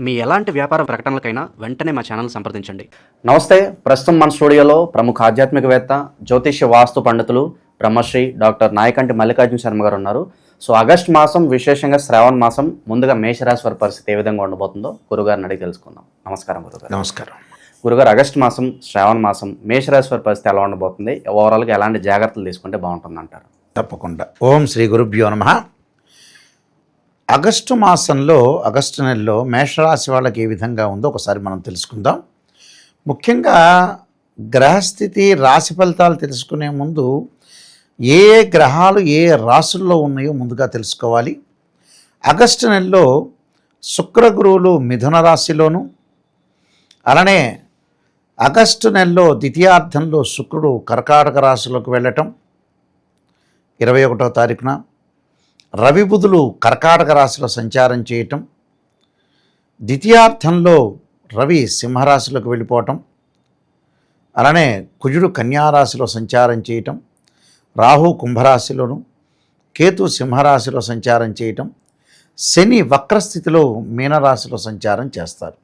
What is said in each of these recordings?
మీ ఎలాంటి వ్యాపార ప్రకటనలకైనా వెంటనే మా ఛానల్ సంప్రదించండి. నమస్తే. ప్రస్తుతం మన స్టూడియోలో ప్రముఖ ఆధ్యాత్మికవేత్త, జ్యోతిష్య వాస్తు పండితులు బ్రహ్మశ్రీ డాక్టర్ నాయకంటి మల్లికార్జున శర్మ గారు ఉన్నారు. సో ఆగస్టు మాసం, విశేషంగా శ్రావణ మాసం, ముందుగా మేషరాశి వారి పరిస్థితి ఏ విధంగా ఉండబోతుందో గురుగారిని అడిగి తెలుసుకుందాం. నమస్కారం గురుగారు. నమస్కారం గురుగారు, ఆగస్టు మాసం, శ్రావణ మాసం, మేషరాశి వారి పరిస్థితి ఎలా ఉండబోతుంది? ఓవరాల్గా ఎలాంటి జాగ్రత్తలు తీసుకుంటే బాగుంటుంది అంటారు? తప్పకుండా. ఓం శ్రీ గురుభ్యో నమః. ఆగస్టు మాసంలో, ఆగస్టు నెలలో మేషరాశి వాళ్ళకి ఏ విధంగా ఉందో ఒకసారి మనం తెలుసుకుందాం. ముఖ్యంగా గ్రహస్థితి, రాశి ఫలితాలు తెలుసుకునే ముందు ఏ గ్రహాలు ఏ రాశుల్లో ఉన్నాయో ముందుగా తెలుసుకోవాలి. ఆగస్టు నెలలో శుక్ర గురువులు మిథున రాశిలోను, అలానే ఆగస్టు నెలలో ద్వితీయార్థంలో శుక్రుడు కర్కాటక రాశిలోకి వెళ్ళటం 21వ తారీఖున, రవి బుధులు కర్కాటక రాశిలో సంచారం చేయటం, ద్వితీయార్థంలో రవి సింహరాశిలోకి వెళ్ళిపోవటం, అలానే కుజుడు కన్యారాశిలో సంచారం చేయటం, రాహు కుంభరాశిలోను, కేతు సింహరాశిలో సంచారం చేయటం, శని వక్రస్థితిలో మీనరాశిలో సంచారం చేస్తారు.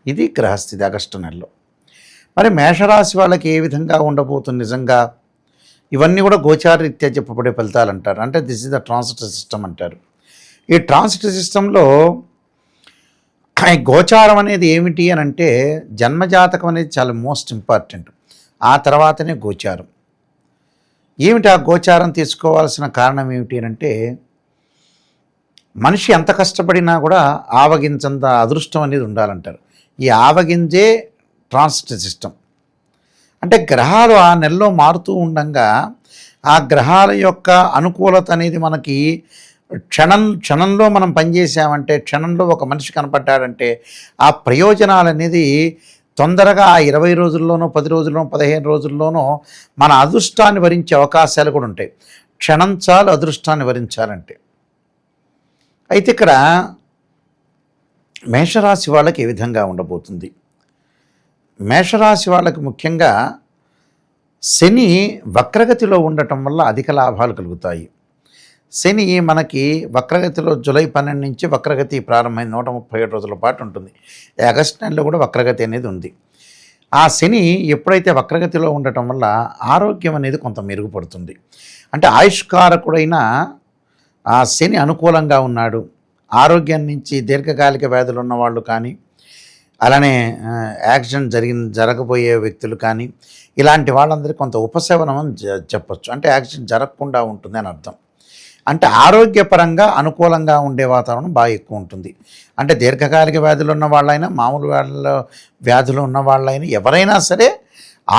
ఇది గ్రహస్థితి ఆగస్టు నెలలో. మరి మేషరాశి వాళ్ళకి ఏ విధంగా ఉండబోతుంది? నిజంగా ఇవన్నీ కూడా గోచారరీత్యా చెప్పబడే ఫలితాలు అంటారు. అంటే this is the transit system అంటారు. ఈ ట్రాన్సిట్ సిస్టంలో గోచారం అనేది ఏమిటి అని అంటే, జన్మజాతకం అనేది చాలా మోస్ట్ ఇంపార్టెంట్. ఆ తర్వాతనే గోచారం. ఏమిటి ఆ గోచారం తీసుకోవాల్సిన కారణం ఏమిటి అని అంటే, మనిషి ఎంత కష్టపడినా కూడా ఆవగించంత అదృష్టం అనేది ఉండాలంటారు. ఈ ఆవగింజే ట్రాన్సిట్ సిస్టమ్. అంటే గ్రహాలు ఆ నెలలో మారుతూ ఉండగా ఆ గ్రహాల యొక్క అనుకూలత అనేది మనకి క్షణంలో మనం పనిచేసామంటే, క్షణంలో ఒక మనిషి కనపడ్డాడంటే ఆ ప్రయోజనాలు అనేది తొందరగా ఆ 20 రోజుల్లోనో, 10 రోజుల్లోనో, 15 రోజుల్లోనో మన అదృష్టాన్ని వరించే అవకాశాలు కూడా ఉంటాయి. క్షణం చాలు అదృష్టాన్ని వరించాలంటే. అయితే ఇక్కడ మేషరాశి వాళ్ళకి ఏ విధంగా ఉండబోతుంది? మేషరాశి వాళ్ళకి ముఖ్యంగా శని వక్రగతిలో ఉండటం వల్ల అధిక లాభాలు కలుగుతాయి. శని మనకి వక్రగతిలో జూలై 12 నుంచి వక్రగతి ప్రారంభమైన 137 రోజుల పాటు ఉంటుంది. ఆగస్టు నెలలో కూడా వక్రగతి అనేది ఉంది. ఆ శని ఎప్పుడైతే వక్రగతిలో ఉండటం వల్ల ఆరోగ్యం అనేది కొంత మెరుగుపడుతుంది. అంటే ఆయుష్కారకుడైన ఆ శని అనుకూలంగా ఉన్నాడు. ఆరోగ్యం నుంచి దీర్ఘకాలిక వ్యాధులు ఉన్నవాళ్ళు కానీ, అలానే యాక్సిడెంట్ జరగబోయే వ్యక్తులు కానీ, ఇలాంటి వాళ్ళందరికీ కొంత ఉపశమనం అని చెప్పచ్చు. అంటే యాక్సిడెంట్ జరగకుండా ఉంటుంది అని అర్థం. అంటే ఆరోగ్యపరంగా అనుకూలంగా ఉండే వాతావరణం బాగా ఎక్కువ ఉంటుంది. అంటే దీర్ఘకాలిక వ్యాధులు ఉన్న వాళ్ళైనా, మామూలు వ్యాధులు ఉన్న వాళ్ళైనా, ఎవరైనా సరే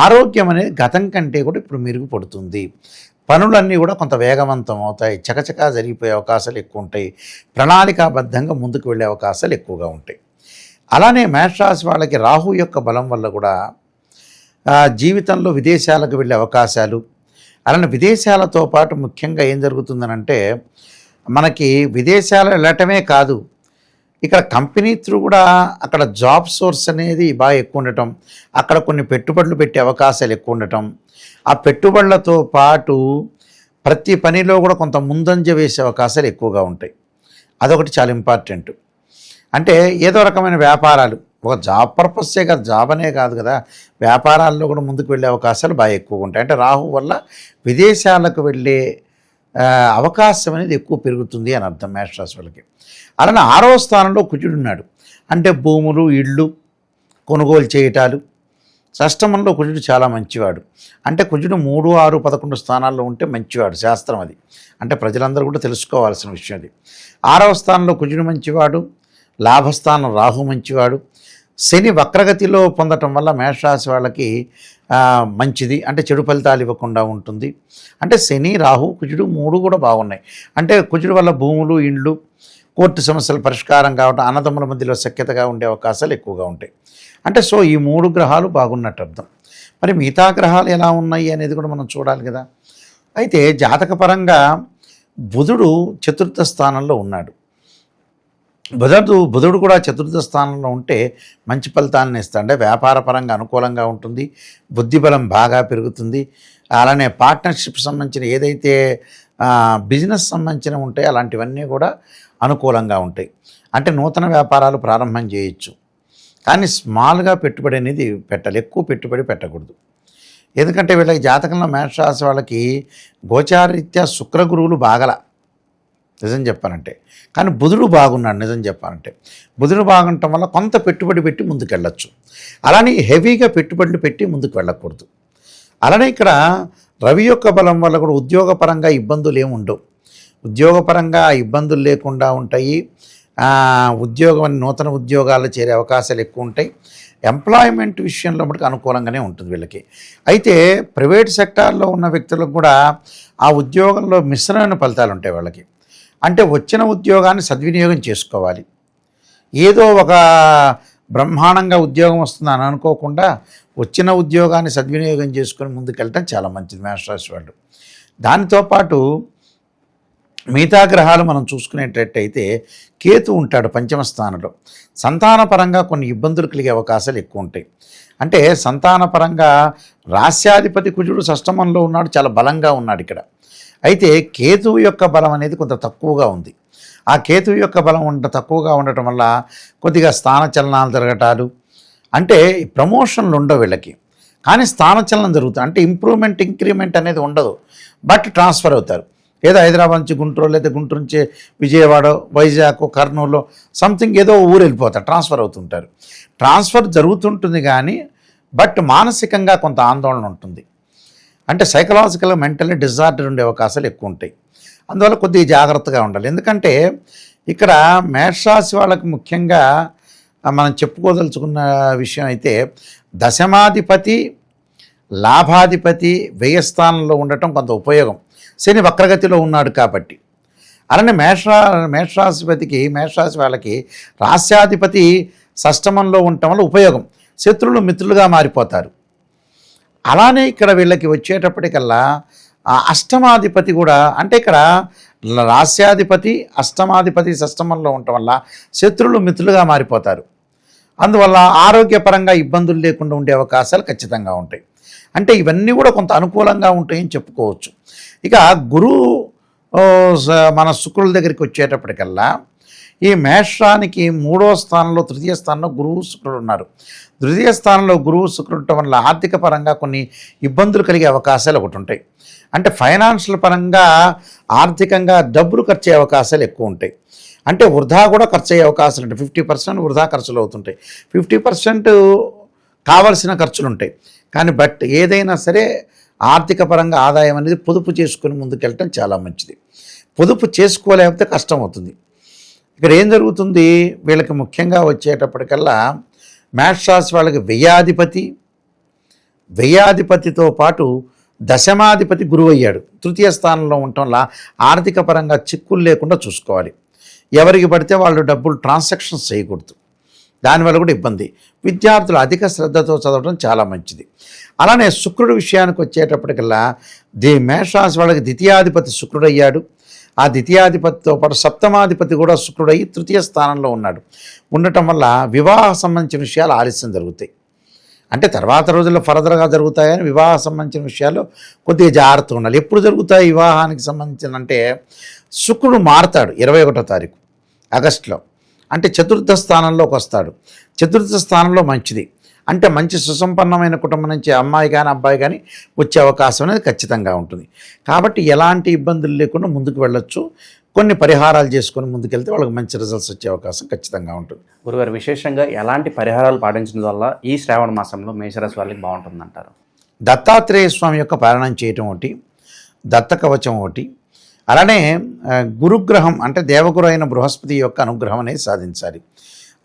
ఆరోగ్యం అనేది గతం కంటే కూడా ఇప్పుడు మెరుగుపడుతుంది. పనులన్నీ కూడా కొంత వేగవంతం అవుతాయి. చకచకా జరిగిపోయే అవకాశాలు ఎక్కువ ఉంటాయి. ప్రణాళికాబద్ధంగా ముందుకు వెళ్ళే అవకాశాలు ఎక్కువగా ఉంటాయి. అలానే మేషరాశి వాళ్ళకి రాహు యొక్క బలం వల్ల కూడా జీవితంలో విదేశాలకు వెళ్ళే అవకాశాలు, అలానే విదేశాలతో పాటు ముఖ్యంగా ఏం జరుగుతుందనంటే, మనకి విదేశాలు వెళ్ళటమే కాదు, ఇక్కడ కంపెనీ త్రూ కూడా అక్కడ జాబ్ సోర్స్ అనేది బాగా ఎక్కువ ఉండటం, అక్కడ కొన్ని పెట్టుబడులు పెట్టే అవకాశాలు ఎక్కువ ఉండటం, ఆ పెట్టుబడులతో పాటు ప్రతి పనిలో కూడా కొంత ముందంజ వేసే అవకాశాలు ఎక్కువగా ఉంటాయి. అదొకటి చాలా ఇంపార్టెంట్. అంటే ఏదో రకమైన వ్యాపారాలు, ఒక జాబ్ పర్పస్సే కదా, జాబ్ అనే కాదు కదా, వ్యాపారాల్లో కూడా ముందుకు వెళ్ళే అవకాశాలు బాగా ఎక్కువగా ఉంటాయి. అంటే రాహు వల్ల విదేశాలకు వెళ్ళే అవకాశం అనేది ఎక్కువ పెరుగుతుంది అని అర్థం మేషరాశి వాళ్ళకి. అలానే 6వ స్థానంలో కుజుడు ఉన్నాడు. అంటే భూములు, ఇళ్ళు కొనుగోలు చేయటాలు. షష్టమంలో కుజుడు చాలా మంచివాడు. అంటే కుజుడు 3, 6, 11 స్థానాల్లో ఉంటే మంచివాడు, శాస్త్రం అది. అంటే ప్రజలందరూ కూడా తెలుసుకోవాల్సిన విషయం అది. 6వ స్థానంలో కుజుడు మంచివాడు, లాభస్థానం రాహు మంచివాడు. శని వక్రగతిలో పొందటం వల్ల మేషరాశి వాళ్ళకి మంచిది. అంటే చెడు ఫలితాలు ఇవ్వకుండా ఉంటుంది. అంటే శని, రాహు, కుజుడు 3 కూడా బాగున్నాయి. అంటే కుజుడు వల్ల భూములు, ఇండ్లు, కోర్టు సమస్యలు పరిష్కారం కావడం, అన్నదమ్ముల మధ్యలో సఖ్యతగా ఉండే అవకాశాలు ఎక్కువగా ఉంటాయి. అంటే సో ఈ 3 గ్రహాలు బాగున్నట్టు అర్థం. మరి మిగతా గ్రహాలు ఎలా ఉన్నాయి అనేది కూడా మనం చూడాలి కదా. అయితే జాతకపరంగా బుధుడు 4వ స్థానంలో ఉన్నాడు. బుధుడు కూడా 4వ స్థానంలో ఉంటే మంచి ఫలితాలను ఇస్తాడు. అంటే వ్యాపారపరంగా అనుకూలంగా ఉంటుంది, బుద్ధిబలం బాగా పెరుగుతుంది. అలానే పార్ట్నర్షిప్ సంబంధించిన ఏదైతే బిజినెస్ సంబంధించినవి ఉంటాయి, అలాంటివన్నీ కూడా అనుకూలంగా ఉంటాయి. అంటే నూతన వ్యాపారాలు ప్రారంభం చేయొచ్చు, కానీ స్మాల్గా పెట్టుబడి అనేది పెట్టాలి, ఎక్కువ పెట్టుబడి పెట్టకూడదు. ఎందుకంటే వీళ్ళకి జాతకంలో మేషరాశి వాళ్ళకి గోచారరీత్యా శుక్రగురువులు బాగల నిజం చెప్పాలంటే, కానీ బుధుడు బాగున్నాడు నిజం చెప్పాలంటే. బుధుడు బాగుండటం వల్ల కొంత పెట్టుబడి పెట్టి ముందుకు వెళ్ళచ్చు, అలానే హెవీగా పెట్టుబడులు పెట్టి ముందుకు వెళ్ళకూడదు. అలానే ఇక్కడ రవి యొక్క బలం వల్ల కూడా ఉద్యోగపరంగా ఇబ్బందులు ఏమి ఉండవు, ఉద్యోగపరంగా ఇబ్బందులు లేకుండా ఉంటాయి. నూతన ఉద్యోగాలు చేరే అవకాశాలు ఎక్కువ ఉంటాయి. ఎంప్లాయ్మెంట్ విషయంలో మటుకు అనుకూలంగానే ఉంటుంది వీళ్ళకి. అయితే ప్రైవేట్ సెక్టార్లో ఉన్న వ్యక్తులకు కూడా ఆ ఉద్యోగంలో మిశ్రమైన ఫలితాలు ఉంటాయి వాళ్ళకి. అంటే వచ్చిన ఉద్యోగాన్ని సద్వినియోగం చేసుకోవాలి. ఏదో ఒక బ్రహ్మాండంగా ఉద్యోగం వస్తుందని అనుకోకుండా వచ్చిన ఉద్యోగాన్ని సద్వినియోగం చేసుకొని ముందుకెళ్ళటం చాలా మంచిది మేషరాశి వాళ్ళు. దానితో పాటు మిగతా గ్రహాలు మనం చూసుకునేటట్టయితే కేతు ఉంటాడు పంచమ స్థానంలో. సంతానపరంగా కొన్ని ఇబ్బందులు కలిగే అవకాశాలు ఎక్కువ ఉంటాయి. అంటే సంతానపరంగా రాస్యాధిపతి కుజుడు షష్టమంలో ఉన్నాడు, చాలా బలంగా ఉన్నాడు ఇక్కడ. అయితే కేతువు యొక్క బలం అనేది కొంత తక్కువగా ఉంది. ఆ కేతువు యొక్క బలం తక్కువగా ఉండటం వల్ల కొద్దిగా స్థానచలనాలు జరగటాలు, అంటే ప్రమోషన్లు ఉండవు వీళ్ళకి, కానీ స్థానచలనం జరుగుతుంది. అంటే ఇంక్రిమెంట్ అనేది ఉండదు, బట్ ట్రాన్స్ఫర్ అవుతారు. ఏదో హైదరాబాద్ నుంచి గుంటూరు, లేదా గుంటూరు నుంచి విజయవాడ, వైజాగ్, కర్నూలు సంథింగ్ ఏదో ఊరు వెళ్ళిపోతారు, ట్రాన్స్ఫర్ అవుతుంటారు. ట్రాన్స్ఫర్ జరుగుతుంటుంది కానీ బట్ మానసికంగా కొంత ఆందోళన ఉంటుంది. అంటే సైకలాజికల్గా మెంటల్లీ డిజార్డర్ ఉండే అవకాశాలు ఎక్కువ ఉంటాయి. అందువల్ల కొద్దిగా జాగ్రత్తగా ఉండాలి. ఎందుకంటే ఇక్కడ మేషరాశి వాళ్ళకి ముఖ్యంగా మనం చెప్పుకోదలుచుకున్న విషయం అయితే దశమాధిపతి, లాభాధిపతి వ్యయస్థానంలో ఉండటం కొంత ఉపయోగం. శని వక్రగతిలో ఉన్నాడు కాబట్టి. అలానే మేషరాశి వాళ్ళకి రాస్యాధిపతి షష్టమంలో ఉండటం వల్ల ఉపయోగం, శత్రువులు మిత్రులుగా మారిపోతారు. అలానే ఇక్కడ వీళ్ళకి వచ్చేటప్పటికల్లా అష్టమాధిపతి కూడా, అంటే ఇక్కడ రాస్యాధిపతి అష్టమాధిపతి షష్టమంలో ఉండటం వల్ల శత్రువులు మిత్రులుగా మారిపోతారు. అందువల్ల ఆరోగ్యపరంగా ఇబ్బందులు లేకుండా ఉండే అవకాశాలు ఖచ్చితంగా ఉంటాయి. అంటే ఇవన్నీ కూడా కొంత అనుకూలంగా ఉంటాయని చెప్పుకోవచ్చు. ఇక గురువు మన శుక్రుల దగ్గరికి వచ్చేటప్పటికల్లా ఈ మేషానికి 3వ స్థానంలో, తృతీయ స్థానంలో గురువు శుక్రుడు ఉన్నారు. తృతీయ స్థానంలో గురువు శుక్రుడు ఉండటం వల్ల ఆర్థిక పరంగా కొన్ని ఇబ్బందులు కలిగే అవకాశాలు ఒకటి ఉంటాయి. అంటే ఫైనాన్షియల్ పరంగా ఆర్థికంగా డబ్బులు ఖర్చు అయ్యే అవకాశాలు ఎక్కువ ఉంటాయి. అంటే వృధా కూడా ఖర్చు అయ్యే అవకాశాలు ఉంటాయి. 50% వృధా ఖర్చులు అవుతుంటాయి, 50% కావలసిన ఖర్చులు ఉంటాయి. కానీ బట్ ఏదైనా సరే ఆర్థిక పరంగా ఆదాయం అనేది పొదుపు చేసుకుని ముందుకెళ్ళటం చాలా మంచిది. పొదుపు చేసుకోలేకపోతే కష్టం అవుతుంది. ఇక్కడ ఏం జరుగుతుంది, వీళ్ళకి ముఖ్యంగా వచ్చేటప్పటికల్లా మేషరాశి వాళ్ళకి వ్యయాధిపతితో పాటు దశమాధిపతి గురువు అయ్యాడు. తృతీయ స్థానంలో ఉండటం వల్ల ఆర్థిక పరంగా చిక్కులు లేకుండా చూసుకోవాలి. ఎవరికి పడితే వాళ్ళు డబ్బులు ట్రాన్సాక్షన్స్ చేయకూడదు, దానివల్ల కూడా ఇబ్బంది. విద్యార్థులు అధిక శ్రద్ధతో చదవడం చాలా మంచిది. అలానే శుక్రుడు విషయానికి వచ్చేటప్పటికల్లా మేషరాశి వాళ్ళకి ద్వితీయాధిపతి శుక్రుడు అయ్యాడు. ఆ ద్వితీయాధిపతితో పాటు సప్తమాధిపతి కూడా శుక్రుడయ్యి తృతీయ స్థానంలో ఉండటం వల్ల వివాహ సంబంధించిన విషయాలు ఆలస్యం జరుగుతాయి. అంటే తర్వాత రోజుల్లో ఫర్దర్గా జరుగుతాయని వివాహ సంబంధించిన విషయాలు కొద్దిగా జాగ్రత్తగా ఉండాలి. ఎప్పుడు జరుగుతాయి వివాహానికి సంబంధించిన అంటే శుక్రుడు మారతాడు 21వ తారీఖు ఆగస్టులో, అంటే చతుర్థ స్థానంలోకి వస్తాడు. చతుర్థ స్థానంలో మంచిది, అంటే మంచి సుసంపన్నమైన కుటుంబం నుంచి అమ్మాయి కానీ అబ్బాయి కానీ వచ్చే అవకాశం అనేది ఖచ్చితంగా ఉంటుంది. కాబట్టి ఎలాంటి ఇబ్బందులు లేకుండా ముందుకు వెళ్ళొచ్చు. కొన్ని పరిహారాలు చేసుకొని ముందుకెళ్తే వాళ్ళకి మంచి రిజల్ట్స్ వచ్చే అవకాశం ఖచ్చితంగా ఉంటుంది. గురుగారు, విశేషంగా ఎలాంటి పరిహారాలు పాటించడం వల్ల ఈ శ్రావణ మాసంలో మేషరాశి వాళ్ళకి బాగుంటుందంటారు? దత్తాత్రేయ స్వామి యొక్క పారాయణం చేయటం ఒకటి, దత్త కవచం ఒకటి, అలానే గురుగ్రహం అంటే దేవగురు అయిన బృహస్పతి యొక్క అనుగ్రహం అనేది సాధించాలి,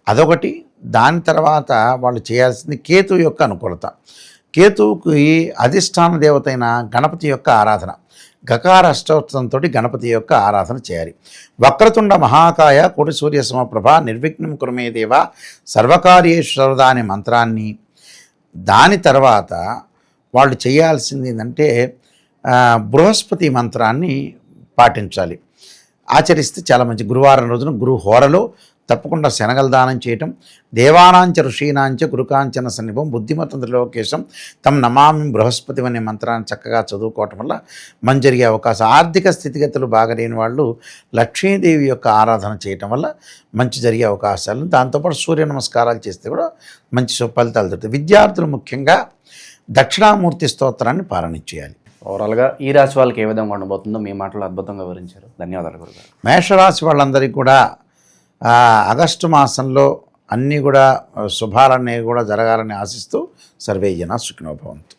అదొకటి. దాని తర్వాత వాళ్ళు చేయాల్సింది కేతు యొక్క అనుకూలత. కేతువుకి అధిష్టాన దేవత అయిన గణపతి యొక్క ఆరాధన, గకార అష్టోత్తరంతో గణపతి యొక్క ఆరాధన చేయాలి. వక్రతుండ మహాకాయ కోటి సూర్య సమప్రభ నిర్విఘ్నం కురుమే దేవ సర్వకార్యేషు సర్వదా అనే మంత్రాన్ని, దాని తర్వాత వాళ్ళు చేయాల్సింది ఏంటంటే బృహస్పతి మంత్రాన్ని పాటించాలి, ఆచరిస్తే చాలా మంచి. గురువారం రోజున గురు హోరలో తప్పకుండా శనగల దానం చేయటం, దేవానాంచ ఋషీనాంచ గురుకాంచన సన్నిభం బుద్ధిమతం త్రిలోకేశం తమ్ నమామి బృహస్పతి అనే మంత్రాన్ని చక్కగా చదువుకోవటం వల్ల మంచి జరిగే అవకాశం. ఆర్థిక స్థితిగతులు బాగలేని వాళ్ళు లక్ష్మీదేవి యొక్క ఆరాధన చేయటం వల్ల మంచి జరిగే అవకాశాలు. దాంతోపాటు సూర్య నమస్కారాలు చేస్తే కూడా మంచి ఫలితాలు దొరుకుతాయి. విద్యార్థులు ముఖ్యంగా దక్షిణామూర్తి స్తోత్రాన్ని పారాయణ చేయాలి. ఓవరాల్గా ఈ రాశి వాళ్ళకి ఏ విధంగా ఉండబోతుందో మీ మాటలు అద్భుతంగా వివరించారు. ధన్యవాదాలు గురుగారు. మేషరాశి వాళ్ళందరికీ కూడా ఆగస్టు మాసంలో అన్నీ కూడా శుభాలన్నీ కూడా జరగాలని ఆశిస్తూ సర్వే జనా సుఖినో భవంతు.